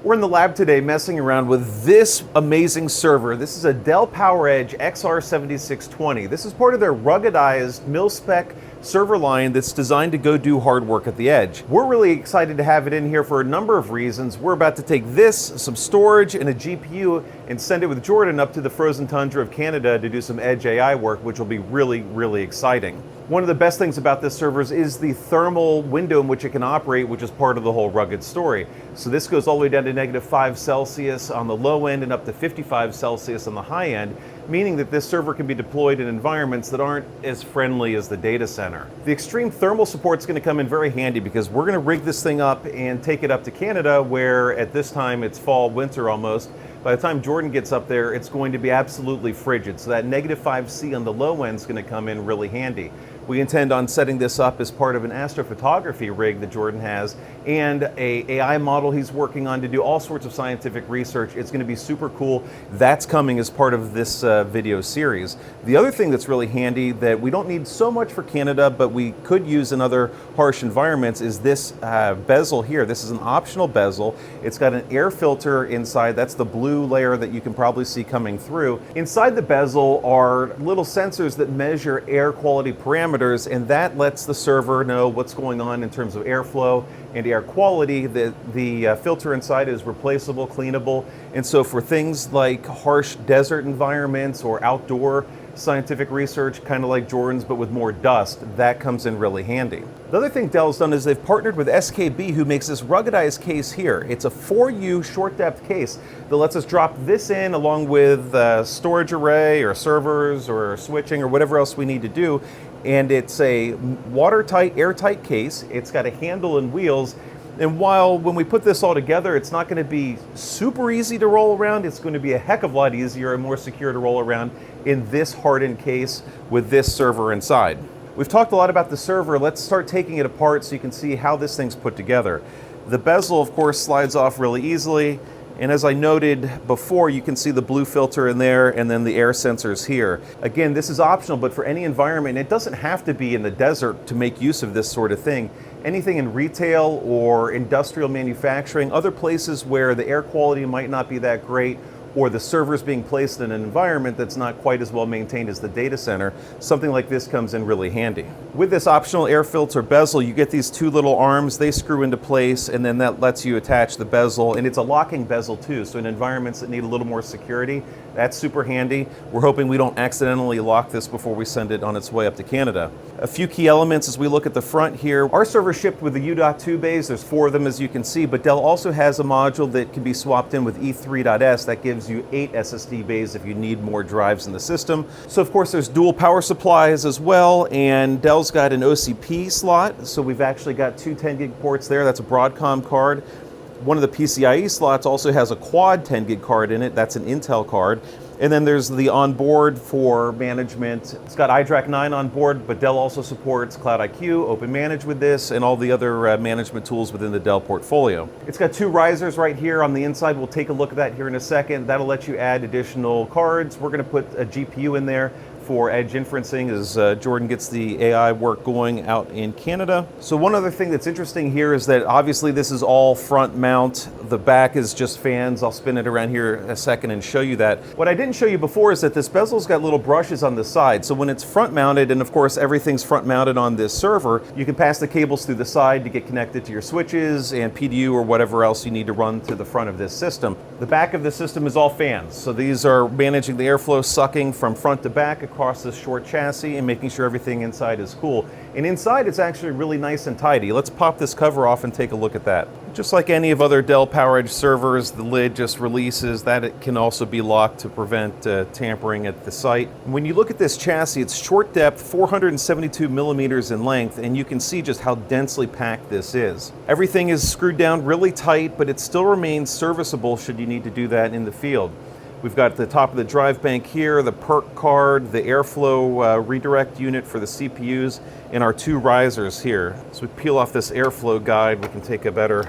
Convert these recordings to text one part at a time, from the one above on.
We're in the lab today messing around with this amazing server. This is a Dell PowerEdge XR7620. This is part of their ruggedized Mil-Spec server line that's designed to go do hard work at the edge. We're really excited to have it in here for a number of reasons. We're about to take this, some storage, and a GPU and send it with Jordan up to the frozen tundra of Canada to do some edge AI work, which will be really, really exciting. One of the best things about this server is the thermal window in which it can operate, which is part of the whole rugged story. So this goes all the way down to -5 on the low end and up to 55 on the high end, meaning that this server can be deployed in environments that aren't as friendly as the data center. The extreme thermal support is going to come in very handy because we're going to rig this thing up and take it up to Canada, where at this time it's fall, winter almost. By the time Jordan gets up there, it's going to be absolutely frigid. So that -5 on the low end is going to come in really handy. We intend on setting this up as part of an astrophotography rig that Jordan has and a AI model he's working on to do all sorts of scientific research. It's going to be super cool. That's coming as part of this video series. The other thing that's really handy that we don't need so much for Canada, but we could use in other harsh environments, is this bezel here. This is an optional bezel. It's got an air filter inside. That's the blue layer that you can probably see coming through. Inside the bezel are little sensors that measure air quality parameters, and that lets the server know what's going on in terms of airflow and air quality. The filter inside is replaceable, cleanable, and so for things like harsh desert environments or outdoor scientific research, kind of like Jordan's but with more dust, that comes in really handy. The other thing Dell's done is they've partnered with SKB, who makes this ruggedized case here. It's a 4U short depth case that lets us drop this in along with storage array or servers or switching or whatever else we need to do. And it's a watertight, airtight case. It's got a handle and wheels. And while when we put this all together, it's not going to be super easy to roll around, it's going to be a heck of a lot easier and more secure to roll around in this hardened case with this server inside. We've talked a lot about the server. Let's start taking it apart so you can see how this thing's put together. The bezel, of course, slides off really easily. And as I noted before, you can see the blue filter in there and then the air sensors here. Again, this is optional, but for any environment, it doesn't have to be in the desert to make use of this sort of thing. Anything in retail or industrial manufacturing, other places where the air quality might not be that great, or the server's being placed in an environment that's not quite as well maintained as the data center, something like this comes in really handy. With this optional air filter bezel, you get these two little arms, they screw into place, and then that lets you attach the bezel, and it's a locking bezel too, so in environments that need a little more security, that's super handy. We're hoping we don't accidentally lock this before we send it on its way up to Canada. A few key elements as we look at the front here. Our server shipped with the U.2 bays, there's 4 of them as you can see, but Dell also has a module that can be swapped in with E3.S. That gives you 8 SSD bays if you need more drives in the system. So of course there's dual power supplies as well, and Dell's got an OCP slot, so we've actually got 2 10 gig ports there. That's a Broadcom card. One of the PCIe slots also has a quad 10 gig card in it. That's an Intel card. And then there's the onboard for management. It's got iDRAC 9 on board, but Dell also supports Cloud IQ, Open Manage with this, and all the other management tools within the Dell portfolio. It's got 2 risers right here on the inside. We'll take a look at that here in a second. That'll let you add additional cards. We're going to put a GPU in there for edge inferencing as Jordan gets the AI work going out in Canada. So one other thing that's interesting here is that obviously this is all front mount. The back is just fans. I'll spin it around here in a second and show you that. What I didn't show you before is that this bezel's got little brushes on the side. So when it's front mounted, and of course everything's front mounted on this server, you can pass the cables through the side to get connected to your switches and PDU or whatever else you need to run to the front of this system. The back of the system is all fans. So these are managing the airflow, sucking from front to back across this short chassis and making sure everything inside is cool. And inside it's actually really nice and tidy. Let's pop this cover off and take a look at that. Just like any of other Dell PowerEdge servers, the lid just releases. That it can also be locked to prevent tampering at the site. When you look at this chassis, it's short depth, 472 millimeters in length, and you can see just how densely packed this is. Everything is screwed down really tight, but it still remains serviceable should you need to do that in the field. We've got the top of the drive bank here, the PERC card, the airflow redirect unit for the CPUs, and our 2 risers here. So we peel off this airflow guide, we can take a better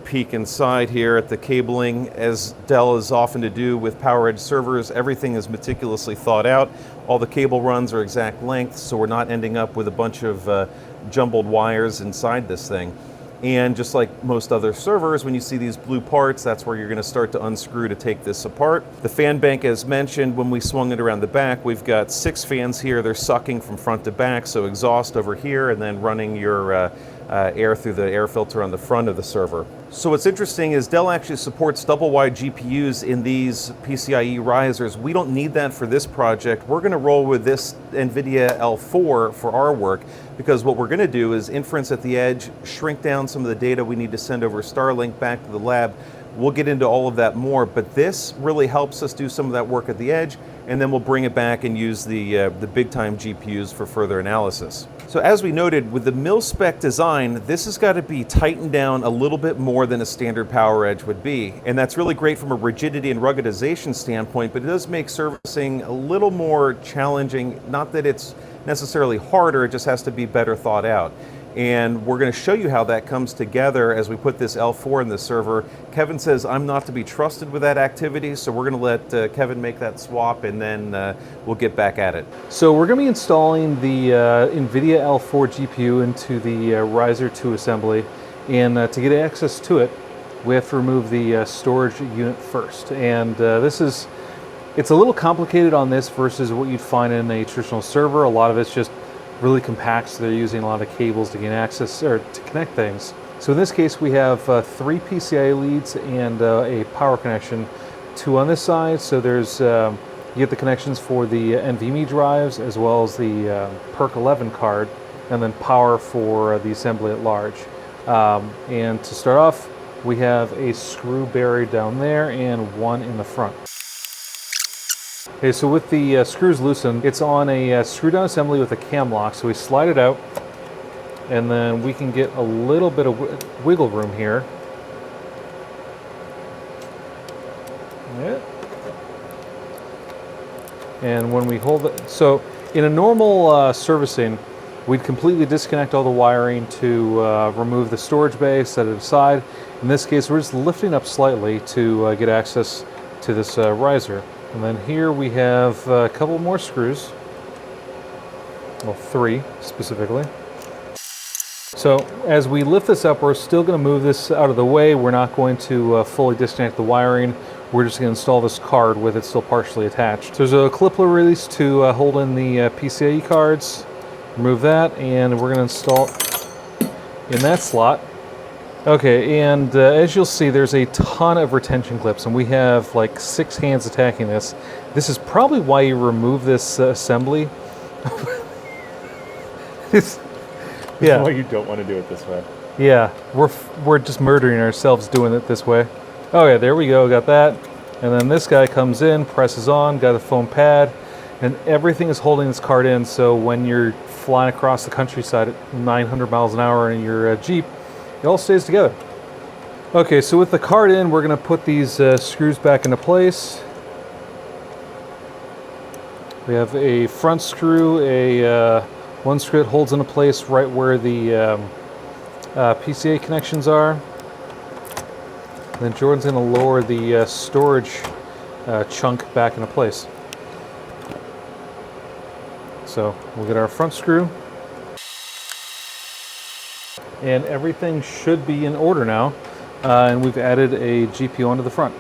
peek inside here at the cabling. As Dell is often to do with PowerEdge servers, everything is meticulously thought out. All the cable runs are exact length, so we're not ending up with a bunch of jumbled wires inside this thing. And just like most other servers, when you see these blue parts, that's where you're going to start to unscrew to take this apart. The fan bank, as mentioned, when we swung it around the back, we've got 6 fans here. They're sucking from front to back, so exhaust over here and then running your air through the air filter on the front of the server. So what's interesting is Dell actually supports double-wide GPUs in these PCIe risers. We don't need that for this project. We're going to roll with this NVIDIA L4 for our work, because what we're going to do is inference at the edge, shrink down some of the data we need to send over Starlink back to the lab. We'll get into all of that more, but this really helps us do some of that work at the edge, and then we'll bring it back and use the big-time GPUs for further analysis. So as we noted, with the Mil-Spec design, this has got to be tightened down a little bit more than a standard PowerEdge would be. And that's really great from a rigidity and ruggedization standpoint, but it does make servicing a little more challenging. Not that it's necessarily harder, it just has to be better thought out. And we're going to show you how that comes together as we put this L4 in the server. Kevin says I'm not to be trusted with that activity, so we're going to let Kevin make that swap, and then we'll get back at it. So we're going to be installing the NVIDIA L4 GPU into the riser 2 assembly, and to get access to it, we have to remove the storage unit first. And it's a little complicated on this versus what you'd find in a traditional server. A lot of it's just really compact, so they're using a lot of cables to gain access or to connect things. So in this case, we have 3 PCIe leads and a power connection, 2 on this side. So there's you get the connections for the NVMe drives as well as the PERC 11 card, and then power for the assembly at large. And to start off, we have a screw buried down there and 1 in the front. Okay, so with the screws loosened, it's on a screw down assembly with a cam lock, so we slide it out, and then we can get a little bit of wiggle room here. Yeah. And when we hold it, so in a normal servicing, we'd completely disconnect all the wiring to remove the storage bay, set it aside. In this case, we're just lifting up slightly to get access to this riser. And then here we have a couple more screws, well, 3 specifically. So as we lift this up, we're still going to move this out of the way. We're not going to fully disconnect the wiring. We're just going to install this card with it still partially attached. So there's a clip release to hold in the PCIe cards. Remove that, and we're going to install it in that slot. Okay, and as you'll see, there's a ton of retention clips, and we have like 6 hands attacking this. This is probably why you remove this assembly. Yeah. Why you don't want to do it this way. Yeah, we're just murdering ourselves doing it this way. Oh yeah, there we go, got that. And then this guy comes in, presses on, got a foam pad, and everything is holding this card in, so when you're flying across the countryside at 900 miles an hour in your Jeep, it all stays together. Okay, so with the card in, we're going to put these screws back into place. We have a front screw, one screw that holds into place right where the PCA connections are. And then Jordan's going to lower the storage chunk back into place. So we'll get our front screw. And everything should be in order now, and we've added a GPU onto the front.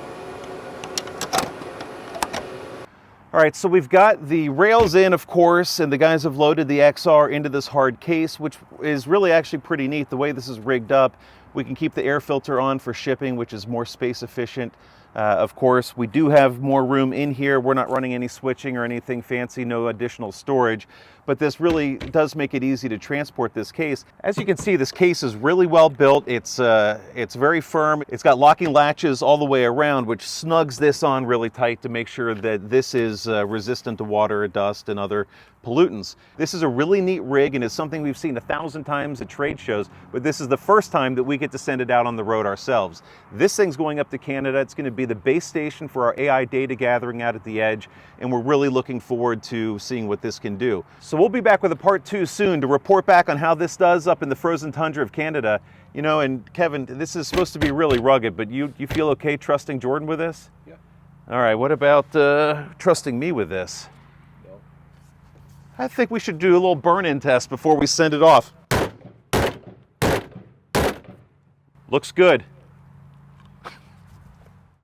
All right, so we've got the rails in, of course, and the guys have loaded the XR into this hard case, which is really actually pretty neat. The way this is rigged up, we can keep the air filter on for shipping, which is more space efficient. Of course, we do have more room in here. We're not running any switching or anything fancy, no additional storage, but this really does make it easy to transport this case. As you can see, this case is really well built. It's very firm. It's got locking latches all the way around, which snugs this on really tight to make sure that this is resistant to water, dust, and other pollutants. This is a really neat rig, and it's something we've seen 1,000 times at trade shows, but this is the first time that we get to send it out on the road ourselves. This thing's going up to Canada. It's going to be the base station for our AI data gathering out at the edge, and we're really looking forward to seeing what this can do. So we'll be back with a part 2 soon to report back on how this does up in the frozen tundra of Canada. You know, and Kevin, this is supposed to be really rugged, but you feel okay trusting Jordan with this? Yeah. All right, what about trusting me with this? No. I think we should do a little burn-in test before we send it off. Looks good.